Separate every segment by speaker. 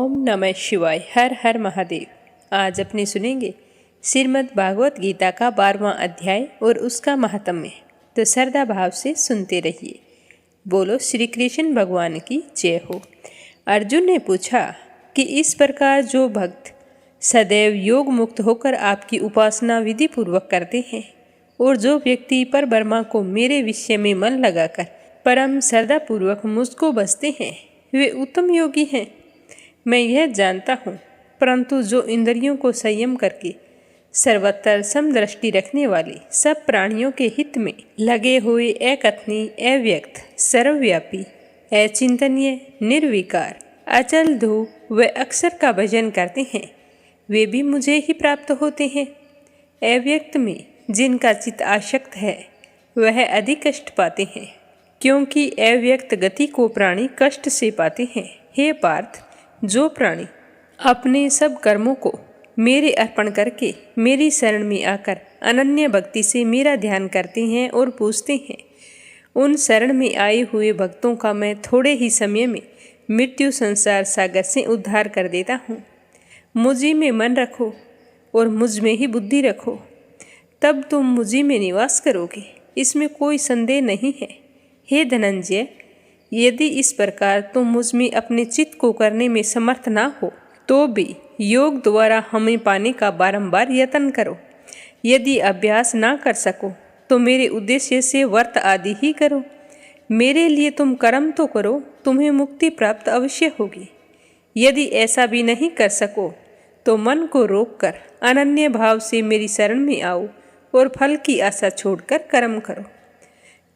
Speaker 1: ओम नमः शिवाय। हर हर महादेव। आज अपने सुनेंगे श्रीमद् भागवत गीता का 12वां अध्याय और उसका महात्म्य। तो श्रद्धा भाव से सुनते रहिए। बोलो श्री कृष्ण भगवान की जय हो। अर्जुन ने पूछा कि इस प्रकार जो भक्त सदैव योग मुक्त होकर आपकी उपासना विधि पूर्वक करते हैं और जो व्यक्ति पर ब्रह्मा को मेरे विषय में मन लगाकर परम श्रद्धा पूर्वक मुझको बसते हैं वे उत्तम योगी हैं। मैं यह जानता हूँ, परंतु जो इंद्रियों को संयम करके सर्वत्र समदृष्टि रखने वाले सब प्राणियों के हित में लगे हुए अकथनीय, अव्यक्त, सर्वव्यापी, अचिंतनीय, निर्विकार, अचल ध्रुव व अक्षर का भजन करते हैं वे भी मुझे ही प्राप्त होते हैं। अव्यक्त में जिनका चित्त आसक्त है वह अधिक कष्ट पाते हैं, क्योंकि अव्यक्त गति को प्राणी कष्ट से पाते हैं। हे पार्थ, जो प्राणी अपने सब कर्मों को मेरे अर्पण करके मेरी शरण में आकर अनन्य भक्ति से मेरा ध्यान करते हैं और पूछते हैं, उन शरण में आए हुए भक्तों का मैं थोड़े ही समय में मृत्यु संसार सागर से उद्धार कर देता हूँ। मुझी में मन रखो और मुझ में ही बुद्धि रखो, तब तुम मुझी में निवास करोगे, इसमें कोई संदेह नहीं है। हे धनंजय, यदि इस प्रकार तुम मुझ में अपने चित्त को करने में समर्थ ना हो तो भी योग द्वारा हमें पाने का बारंबार यत्न करो। यदि अभ्यास ना कर सको तो मेरे उद्देश्य से व्रत आदि ही करो। मेरे लिए तुम कर्म तो करो, तुम्हें मुक्ति प्राप्त अवश्य होगी। यदि ऐसा भी नहीं कर सको तो मन को रोककर अनन्य भाव से मेरी शरण में आओ और फल की आशा छोड़कर कर्म करो,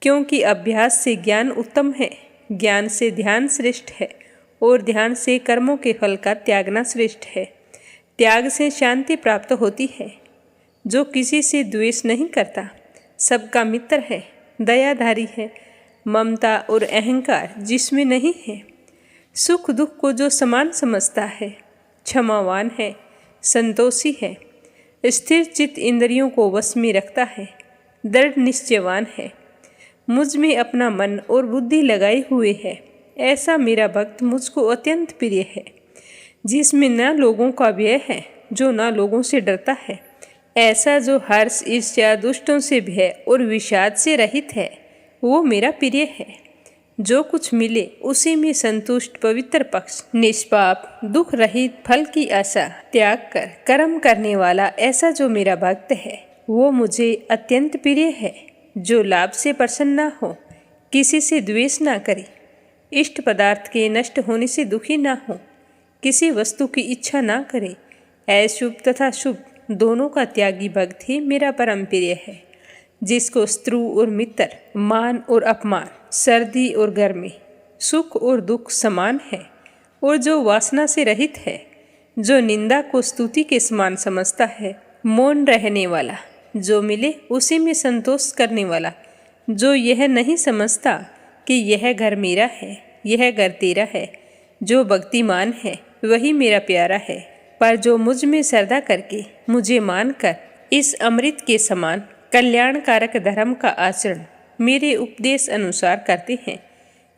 Speaker 1: क्योंकि अभ्यास से ज्ञान उत्तम है, ज्ञान से ध्यान श्रेष्ठ है और ध्यान से कर्मों के फल का त्यागना श्रेष्ठ है। त्याग से शांति प्राप्त होती है। जो किसी से द्वेष नहीं करता, सबका मित्र है, दयाधारी है, ममता और अहंकार जिसमें नहीं है, सुख दुख को जो समान समझता है, क्षमावान है, संतोषी है, स्थिर चित्त इंद्रियों को वश में रखता है, दृढ़ निश्चयवान है, मुझ में अपना मन और बुद्धि लगाए हुए है, ऐसा मेरा भक्त मुझको अत्यंत प्रिय है। जिसमें न लोगों का भय है, जो न लोगों से डरता है, ऐसा जो हर्ष, ईर्ष्या, दुष्टों से भय और विषाद से रहित है, वो मेरा प्रिय है। जो कुछ मिले उसी में संतुष्ट, पवित्र पक्ष, निष्पाप, दुख रहित, फल की आशा त्याग कर कर्म करने वाला, ऐसा जो मेरा भक्त है वो मुझे अत्यंत प्रिय है। जो लाभ से प्रसन्न ना हो, किसी से द्वेष ना करे, इष्ट पदार्थ के नष्ट होने से दुखी ना हो, किसी वस्तु की इच्छा ना करे, अशुभ तथा शुभ दोनों का त्यागी भक्त ही मेरा परम प्रिय है। जिसको शत्रु और मित्र, मान और अपमान, सर्दी और गर्मी, सुख और दुख समान है, और जो वासना से रहित है, जो निंदा को स्तुति के समान समझता है, मौन रहने वाला, जो मिले उसी में संतोष करने वाला, जो यह नहीं समझता कि यह घर मेरा है, यह घर तेरा है, जो भक्तिमान है वही मेरा प्यारा है। पर जो मुझ में श्रद्धा करके मुझे मानकर इस अमृत के समान कल्याणकारक धर्म का आचरण मेरे उपदेश अनुसार करते हैं,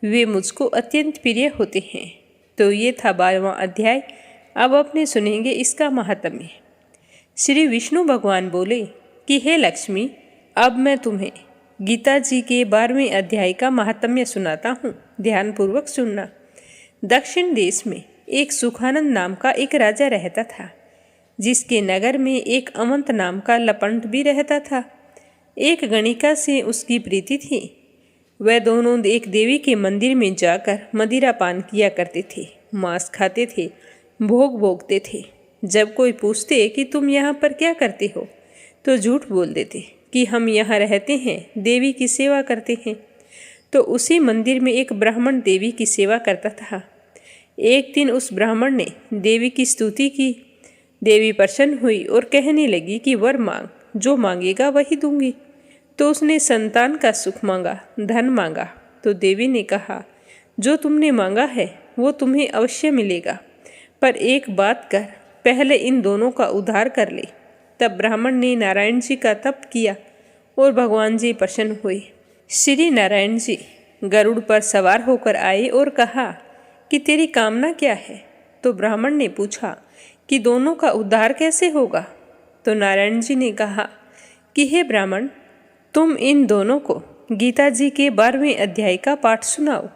Speaker 1: वे मुझको अत्यंत प्रिय होते हैं। तो ये था 12वां अध्याय। अब अपने सुनेंगे इसका महात्म्य। श्री विष्णु भगवान बोले कि हे लक्ष्मी, अब मैं तुम्हें गीता जी के 12वें अध्याय का महात्म्य सुनाता हूँ, ध्यानपूर्वक सुनना। दक्षिण देश में एक सुखानंद नाम का एक राजा रहता था, जिसके नगर में एक अमंत नाम का लपंट भी रहता था। एक गणिका से उसकी प्रीति थी। वह दोनों एक देवी के मंदिर में जाकर मदिरा पान किया करते थे, मांस खाते थे, भोग भोगते थे। जब कोई पूछते कि तुम यहाँ पर क्या करते हो, तो झूठ बोल देते कि हम यहाँ रहते हैं, देवी की सेवा करते हैं। तो उसी मंदिर में एक ब्राह्मण देवी की सेवा करता था। एक दिन उस ब्राह्मण ने देवी की स्तुति की। देवी प्रसन्न हुई और कहने लगी कि वर मांग, जो मांगेगा वही दूंगी। तो उसने संतान का सुख मांगा, धन मांगा। तो देवी ने कहा, जो तुमने मांगा है वो तुम्हें अवश्य मिलेगा, पर एक बात कर, पहले इन दोनों का उद्धार कर ले। तब ब्राह्मण ने नारायण जी का तप किया और भगवान जी प्रसन्न हुए। श्री नारायण जी गरुड़ पर सवार होकर आए और कहा कि तेरी कामना क्या है। तो ब्राह्मण ने पूछा कि दोनों का उद्धार कैसे होगा। तो नारायण जी ने कहा कि हे ब्राह्मण, तुम इन दोनों को गीता जी के 12वें अध्याय का पाठ सुनाओ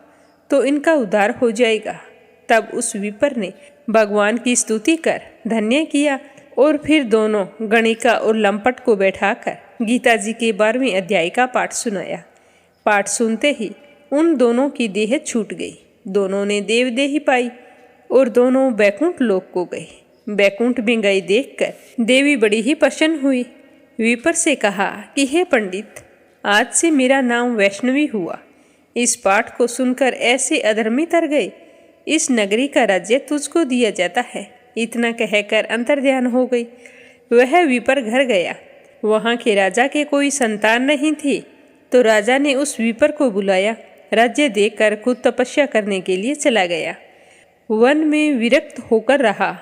Speaker 1: तो इनका उद्धार हो जाएगा। तब उस विपर ने भगवान की स्तुति कर धन्य किया और फिर दोनों गणिका और लंपट को बैठाकर गीता जी के 12वें अध्याय का पाठ सुनाया। पाठ सुनते ही उन दोनों की देह छूट गई। दोनों ने देवदेही पाई और दोनों बैकुंठ लोक को गए। बैकुंठ में गए देखकर देवी बड़ी ही प्रसन्न हुई। विपर से कहा कि हे पंडित, आज से मेरा नाम वैष्णवी हुआ। इस पाठ को सुनकर ऐसे अधर्मी तर गए, इस नगरी का राज्य तुझको दिया जाता है। इतना कहकर अंतर्ध्यान हो गई। वह विपर घर गया। वहाँ के राजा के कोई संतान नहीं थी, तो राजा ने उस विपर को बुलाया। राज्य देकर खुद तपस्या करने के लिए चला गया। वन में विरक्त होकर रहा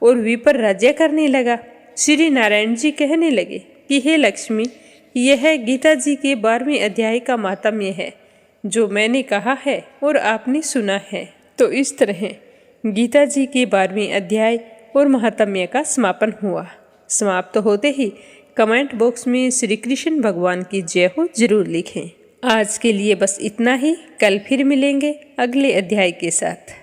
Speaker 1: और विपर राज्य करने लगा। श्री नारायण जी कहने लगे कि हे लक्ष्मी, यह गीता जी के 12वें अध्याय का माहात्म्य है जो मैंने कहा है और आपने सुना है। तो इस तरह गीता जी के 12वें अध्याय और महात्म्य का समापन हुआ। समाप्त होते ही कमेंट बॉक्स में श्री कृष्ण भगवान की जय हो जरूर लिखें। आज के लिए बस इतना ही। कल फिर मिलेंगे अगले अध्याय के साथ।